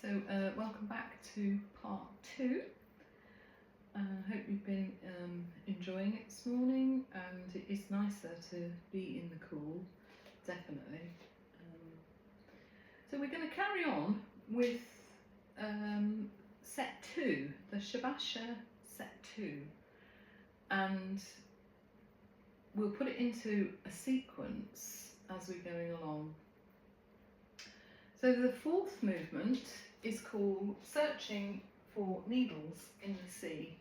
Welcome back to part 2. I hope you've been enjoying it this morning, and it is nicer to be in the cool, definitely. So we're going to carry on with set 2, the Shabasha set 2, and we'll put it into a sequence as we're going along. So the fourth movement is called Searching for Needles in the Sea,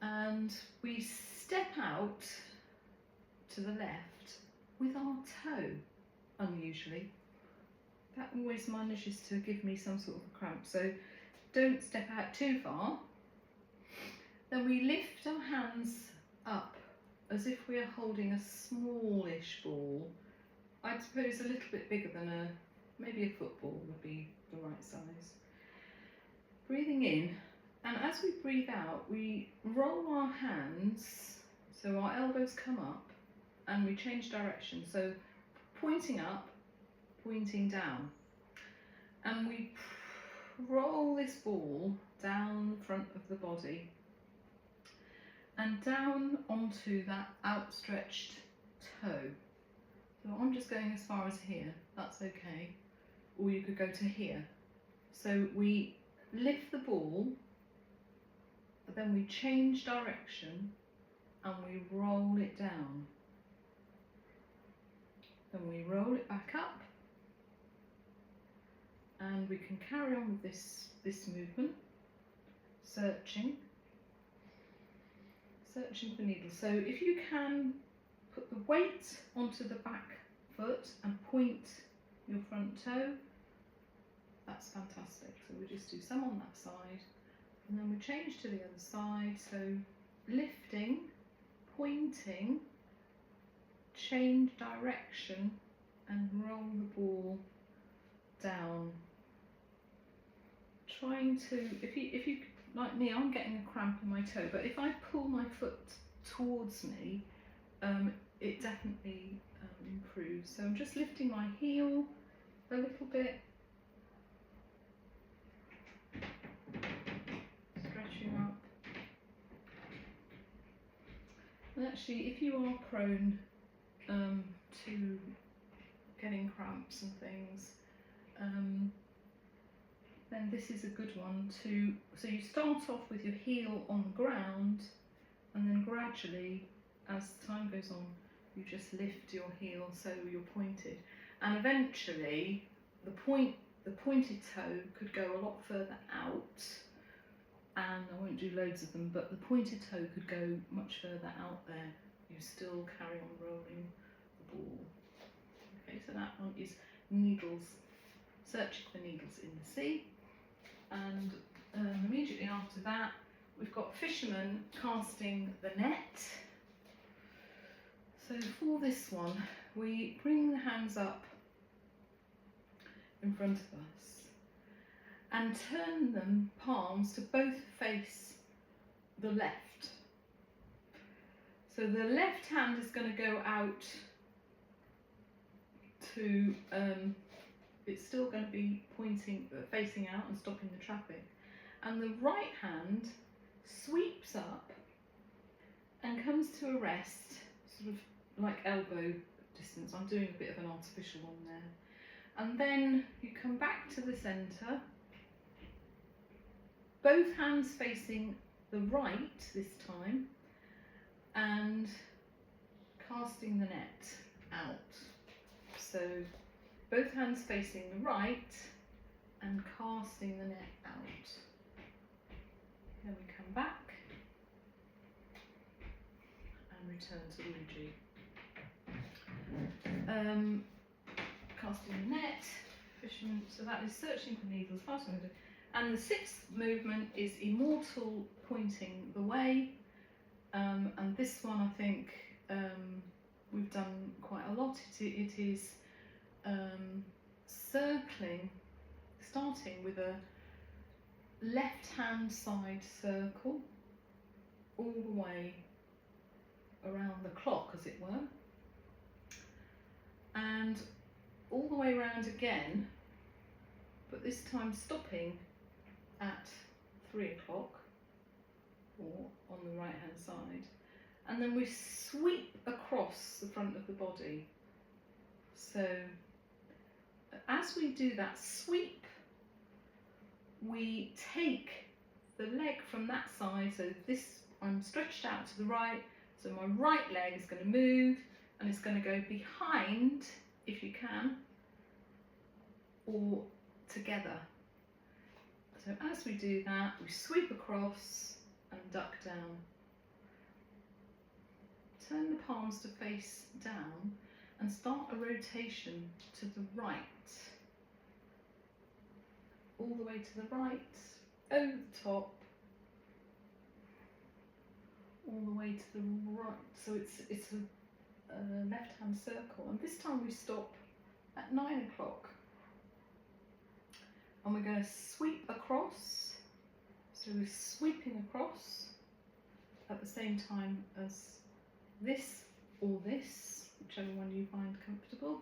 and we step out to the left with our toe, unusually. That always manages to give me some sort of a cramp, so don't step out too far. Then we lift our hands up as if we are holding a smallish ball. I'd suppose a little bit bigger than maybe a football would be the right size. Breathing in, and as we breathe out, we roll our hands so our elbows come up and we change direction. So pointing up, pointing down. And we roll this ball down the front of the body and down onto that outstretched toe. So I'm just going as far as here, that's okay. Or you could go to here. So we lift the ball, then we change direction and we roll it down. Then we roll it back up, and we can carry on with this movement, searching for needles. So if you can put the weight onto the back foot and point your front toe, that's fantastic. So we just do some on that side, and then we change to the other side. So lifting, pointing, change direction, and roll the ball down. Trying to, if you like me, I'm getting a cramp in my toe, but if I pull my foot towards me, it definitely improves. So I'm just lifting my heel a little bit, stretching up. And actually, if you are prone to getting cramps and things, then this is a good one to, so you start off with your heel on the ground, and then gradually, as time goes on, you just lift your heel so you're pointed, and eventually the pointed toe could go a lot further out, and I won't do loads of them, but the pointed toe could go much further out there. You still carry on rolling the ball. Okay, so that one is needles, searching for needles in the sea. And immediately after that, we've got fishermen casting the net. So for this one, we bring the hands up in front of us and turn them palms to both face the left. So the left hand is going to go out to, it's still going to be pointing, facing out and stopping the traffic. And the right hand sweeps up and comes to a rest, sort of like elbow distance. I'm doing a bit of an artificial one there. And then you come back to the centre, both hands facing the right this time, and casting the net out. So both hands facing the right and casting the net out. Then we come back and return to Uji. Casting the net, fisherman, so that is searching for needles, fast moving. And the sixth movement is immortal, pointing the way. And this one I think we've done quite a lot. It is circling, starting with a left hand side circle all the way around the clock, as it were, and all the way around again, but this time stopping at 3 o'clock, or on the right hand side, and then we sweep across the front of the body. So as we do that sweep, we take the leg from that side, so this, I'm stretched out to the right, so my right leg is going to move and it's going to go behind, if you can, or together. So as we do that, we sweep across and duck down. Turn the palms to face down and start a rotation to the right. All the way to the right, over the top, all the way to the right. So it's a left-hand circle, and this time we stop at 9 o'clock. And we're going to sweep across, so we're sweeping across at the same time as this or this, whichever one you find comfortable.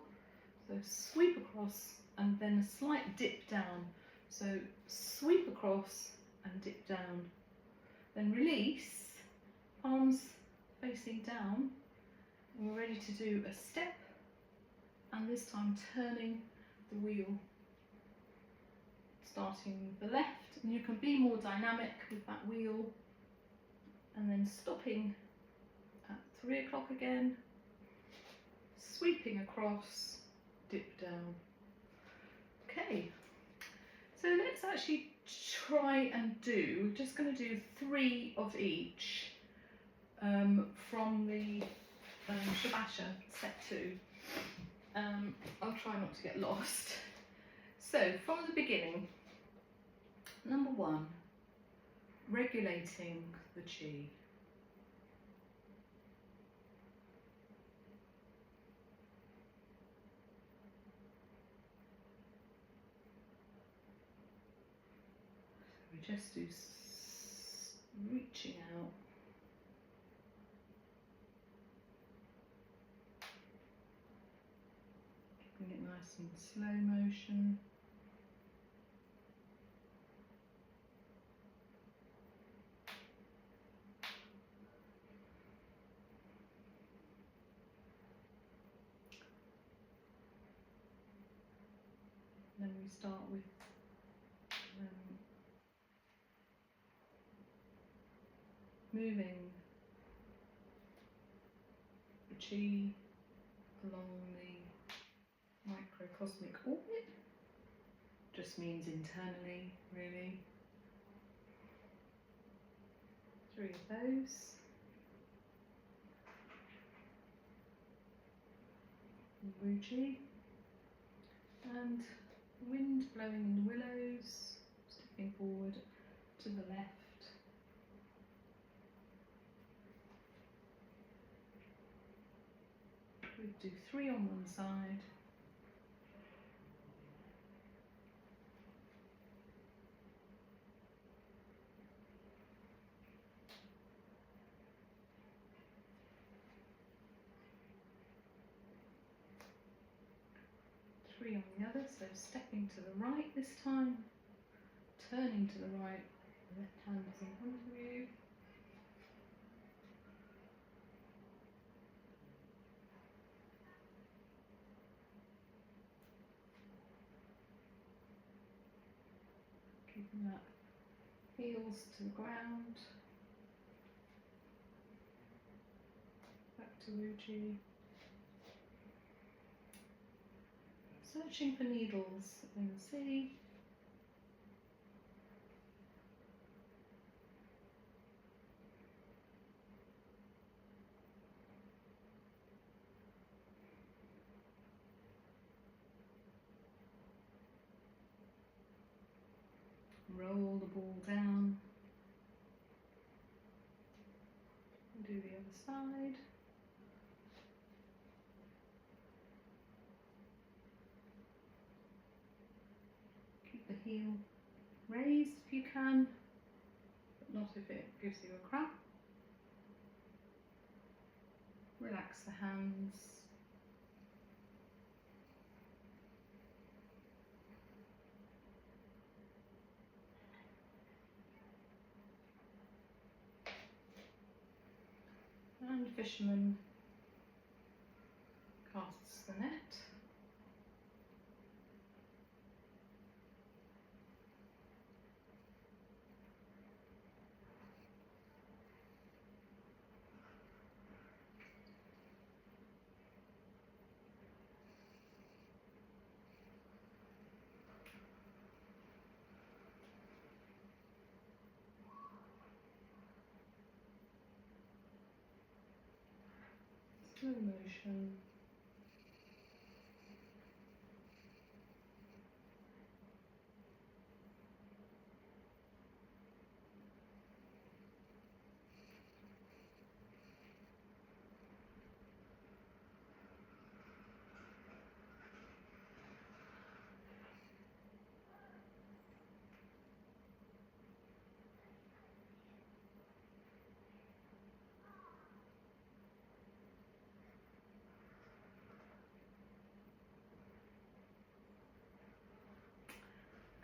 So sweep across and then a slight dip down. So sweep across and dip down. Then release, palms facing down. And we're ready to do a step, and this time turning the wheel. Starting with the left, and you can be more dynamic with that wheel, and then stopping at 3 o'clock again, sweeping across, dip down. Okay, so let's actually try and do, we're just going to do 3 of each from the Shabasha set 2. I'll try not to get lost. So from the beginning, number 1, regulating the chi. We just do reaching out. Keeping it nice and slow motion. Then we start with moving the chi along the microcosmic orbit. Just means internally, really. 3 of those. Wu chi. And wind blowing in the willows, stepping forward to the left. We do 3 on one side. On the other, so stepping to the right this time, turning to the right, the left hand is in front of you. Keeping that heels to the ground. Back to Wu chi. Searching for needles in the sea. Roll the ball down. Do the other side. Keep the heel raised if you can, but not if it gives you a cramp. Relax the hands. And fisherman casts the net. Slow motion.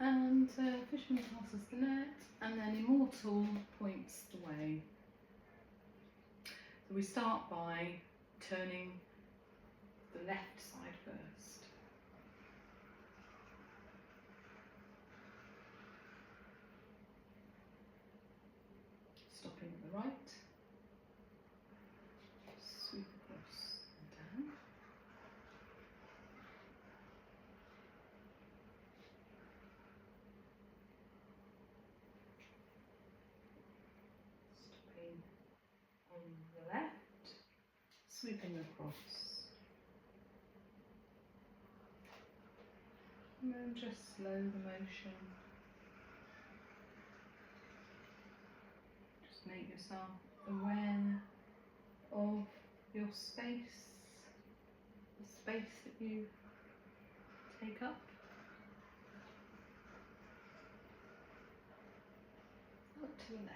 And fisherman passes the net, and then immortal points the way. So we start by turning the left side first. Stopping at the right. Sweep across and down. Stopping on the left. Sweeping across. And then just slow the motion. Just make yourself aware of your space, the space that you take up. Up to the left.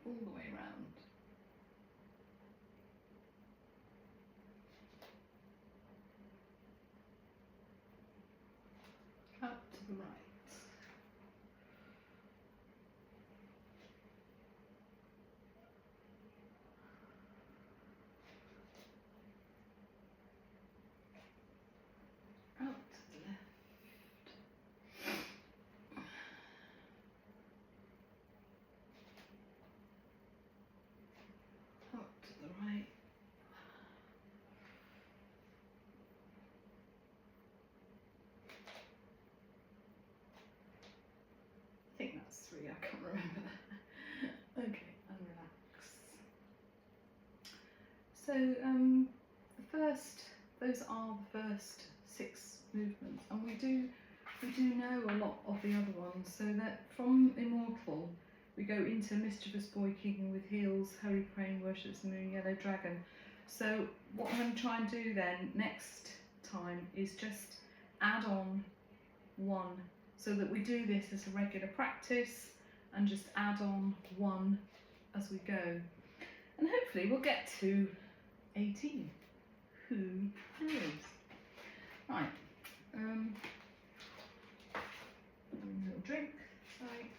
All the way round. Up to the right. Out to the left. Out to the right. I think that's 3, I can't remember that. Okay, and relax. So those are the first 6 movements, and we do know a lot of the other ones. So that from Immortal we go into Mischievous Boy Keeping with Heels, Hurry Praying Worships the Moon, Yellow Dragon. So what I'm going to try and do then next time is just add on 1, so that we do this as a regular practice and just add on 1 as we go. And hopefully we'll get to 18. Who knows? Right. A little drink. Sorry.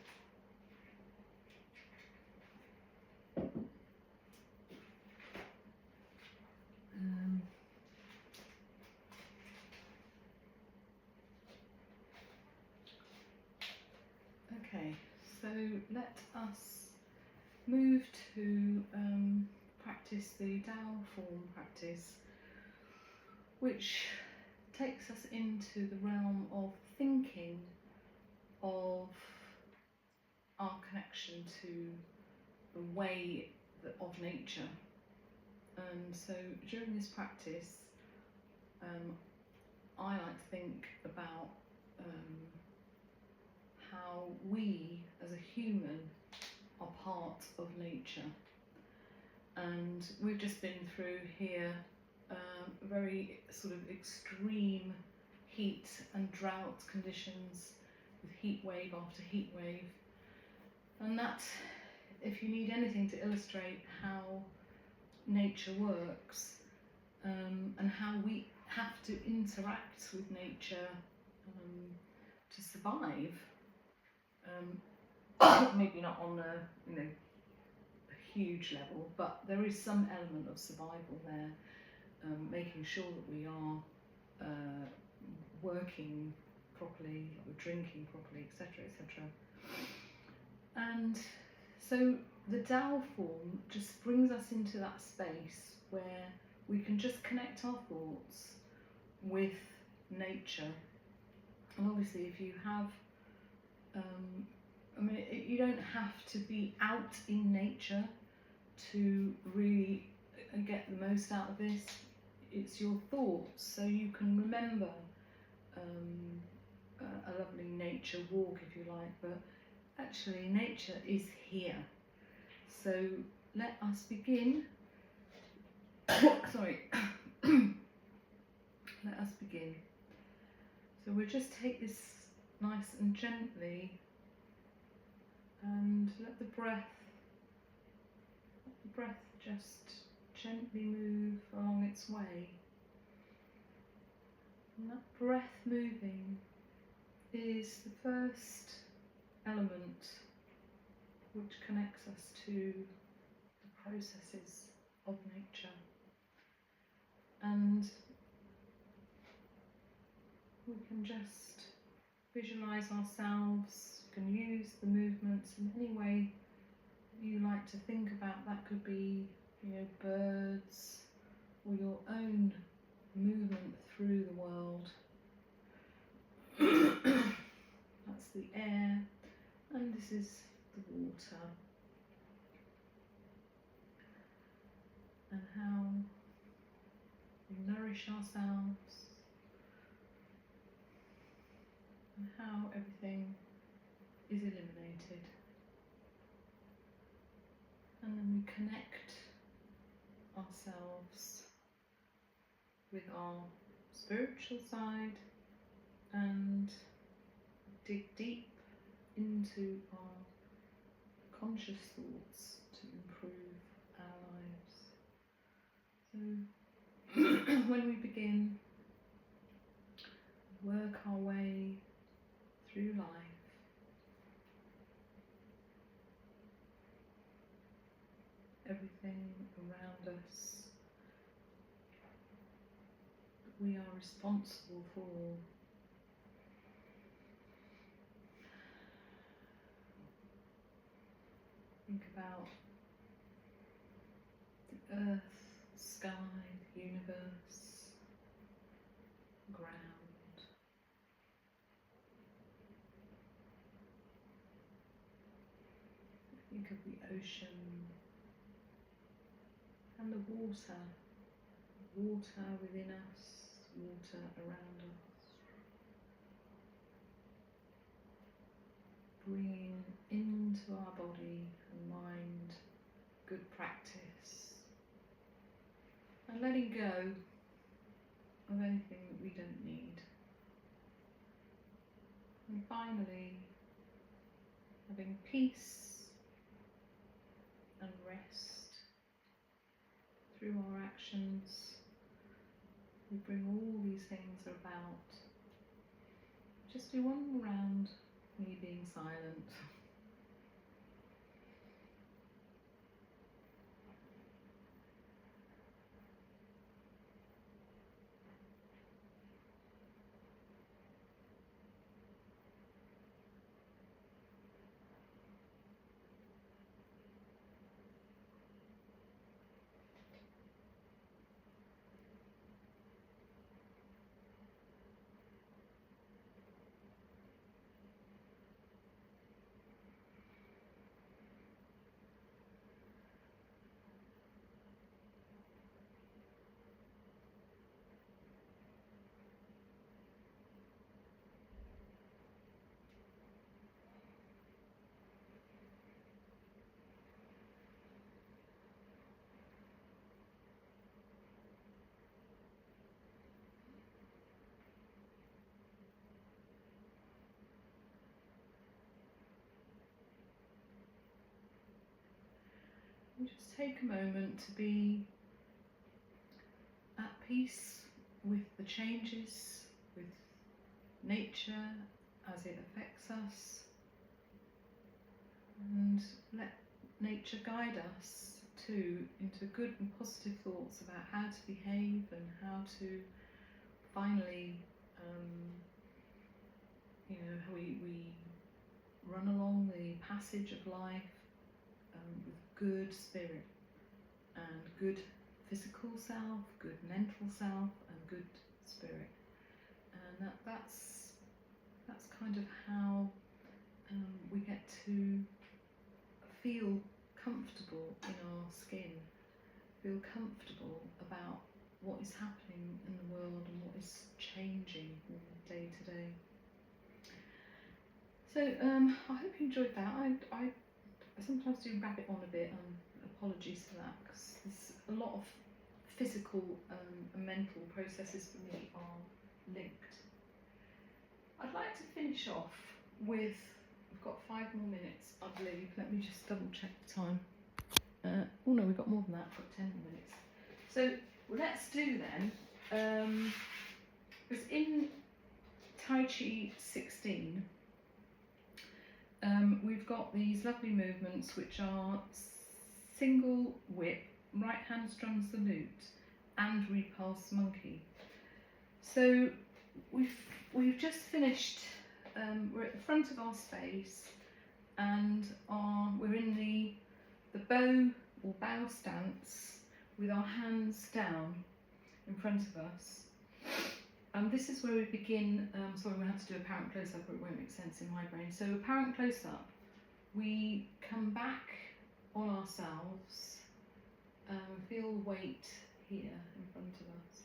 Okay, so let us move to practice the Tao form practice, which takes us into the realm of thinking of our connection to the way of nature. And so during this practice, I like to think about how we as a human are part of nature. And we've just been through here very sort of extreme heat and drought conditions with heat wave after heat wave. And that, if you need anything to illustrate how nature works and how we have to interact with nature to survive, maybe not on the huge level, but there is some element of survival there, making sure that we are working properly, that we're drinking properly, etc., etc. And so the Tao form just brings us into that space where we can just connect our thoughts with nature. And obviously, if you have, you don't have to be out in nature to really get the most out of this. It's your thoughts, so you can remember a lovely nature walk, if you like, but actually nature is here. So let us begin. Sorry. Let us begin. So we'll just take this nice and gently and let the breath just gently move along its way. And that breath moving is the first element which connects us to the processes of nature. And we can just visualize ourselves. You can use the movements in any way you like to think about. That could be, birds, or your own movement through the world. That's the air, and this is the water. And how we nourish ourselves, and how everything is eliminated. And then we connect ourselves with our spiritual side and dig deep into our conscious thoughts to improve our lives. So when we begin, work our way through life, everything around us that we are responsible for. Think about the earth, sky, the universe, ground. Think of the ocean and the water within us, water around us. Bringing into our body and mind good practice, and letting go of anything that we don't need. And finally, having peace and rest through our actions. We bring all these things about. Just do one round, me being silent. And just take a moment to be at peace with the changes, with nature as it affects us, and let nature guide us into good and positive thoughts about how to behave and how to finally, how we run along the passage of life with good spirit and good physical self, good mental self, and good spirit. And that's kind of how we get to feel comfortable in our skin, feel comfortable about what is happening in the world and what is changing day to day. So I hope you enjoyed that. I sometimes do rabbit on a bit, and apologies for that, because there's a lot of physical and mental processes for me are linked. I'd like to finish off with, we've got 5 more minutes, I believe. Let me just double check the time. Oh no, we've got more than that, we've got 10 more minutes. So let's do then, because in Tai Chi 16, we've got these lovely movements which are single whip, right hand strums the lute, and repulse monkey. So we've just finished, we're at the front of our space, and we're in the bow or bow stance with our hands down in front of us. This is where we begin. Sorry, we have to do apparent close-up or it won't make sense in my brain. So apparent close-up, we come back on ourselves, feel the weight here in front of us.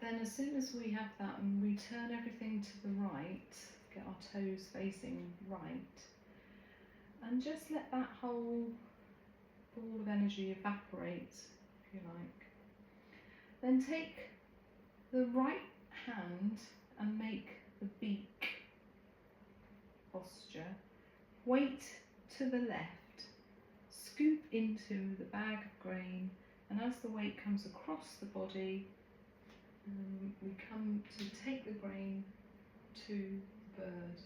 Then as soon as we have that, and we turn everything to the right, get our toes facing right, and just let that whole ball of energy evaporate, if you like. Then take the right hand and make the beak posture. Weight to the left, scoop into the bag of grain, and as the weight comes across the body, we come to take the grain to the bird.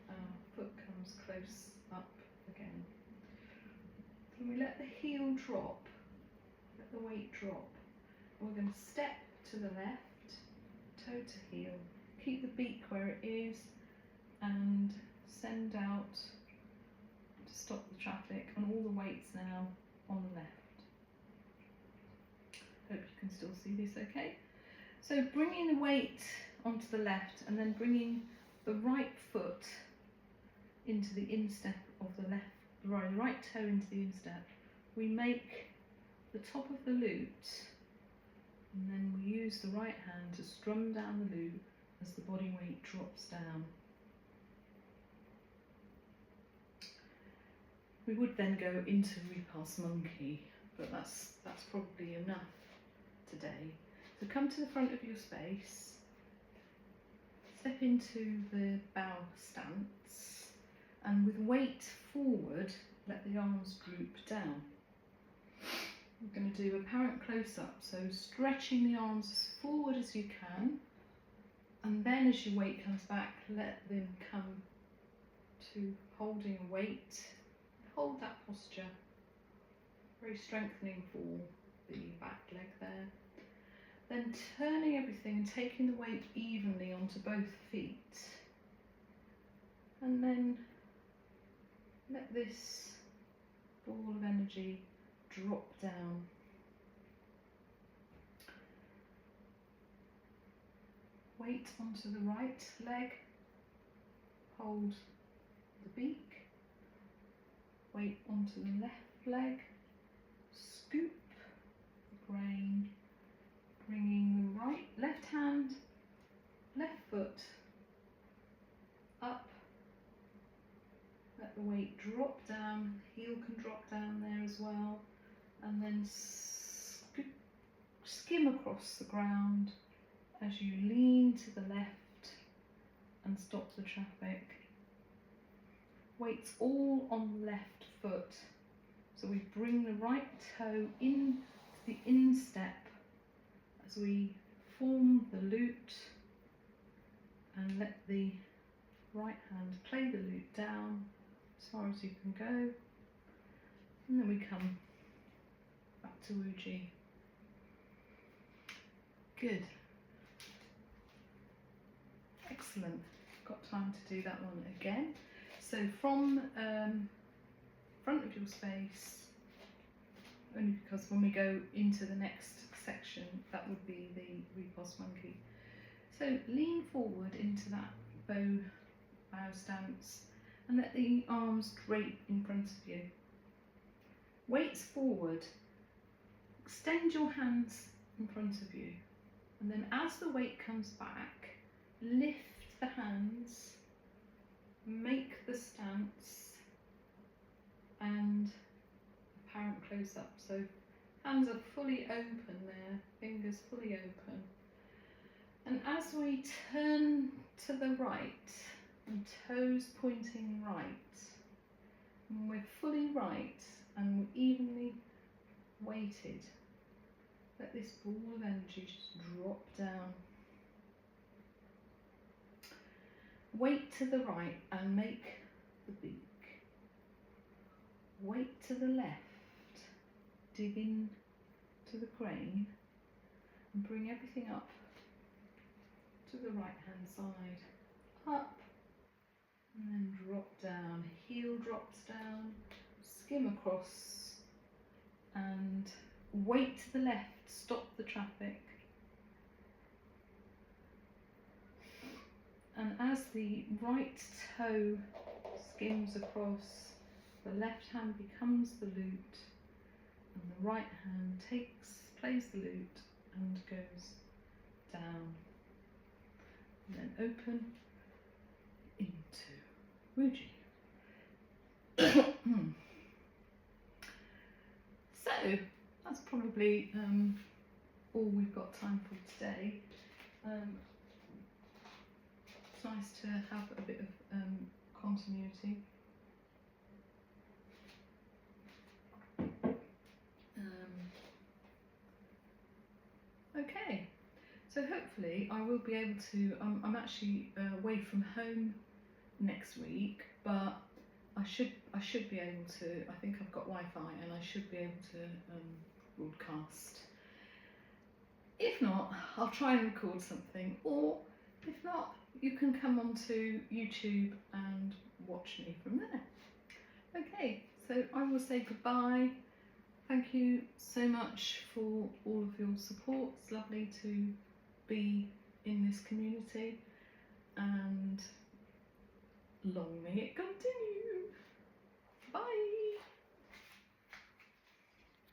Our foot comes close up again. Then we let the heel drop, let the weight drop. We're going to step to the left, toe to heel, keep the beak where it is, and send out to stop the traffic, and all the weight's now on the left. Hope you can still see this okay. So bringing the weight onto the left and then bringing the right foot into the instep of the left, right toe into the instep, we make the top of the lute, and then we use the right hand to strum down the lute as the body weight drops down. We would then go into repulse monkey, but that's probably enough today. So come to the front of your space, step into the bow stance, and with weight forward, let the arms droop down. We're going to do apparent close-up, so stretching the arms as forward as you can, and then as your weight comes back, let them come to holding a weight. Hold that posture, very strengthening for the back leg there. Then turning everything and taking the weight evenly onto both feet. And then let this ball of energy drop down. Weight onto the right leg, hold the beak. Weight onto the left leg, scoop the grain, bringing the left hand, left foot up, let the weight drop down, heel can drop down there as well, and then skim across the ground as you lean to the left and stop the traffic. Weight's all on the left foot, so we bring the right toe in to the instep as we form the lute, and let the right hand play the lute down as far as you can go, And then we come back to Wuji. Good. Excellent. Got time to do that one again. So from front of your space, only because when we go into the next section, that would be the repose monkey. So lean forward into that bow stance and let the arms drape in front of you. Weights forward, extend your hands in front of you, and then as the weight comes back, lift the hands, make the stance, and apparent close up. So hands are fully open there, fingers fully open. And as we turn to the right, and toes pointing right, and we're fully right and we're evenly weighted, let this ball of energy just drop down. Weight to the right and make the beak. Weight to the left, dig in to the crane and bring everything up to the right hand side. Up and then drop down. Heel drops down, skim across and weight to the left, stop the traffic. And as the right toe skims across, the left hand becomes the lute and the right hand plays the lute and goes down. And then open into Wuji. So that's probably all we've got time for today. It's nice to have a bit of continuity. Okay, so hopefully I will be able to, I'm actually away from home next week, but I should be able to, I think I've got Wi-Fi and I should be able to broadcast. If not, I'll try and record something, or if not, you can come onto YouTube and watch me from there. Okay, so I will say goodbye. Thank you so much for all of your support. It's lovely to be in this community, and long may it continue.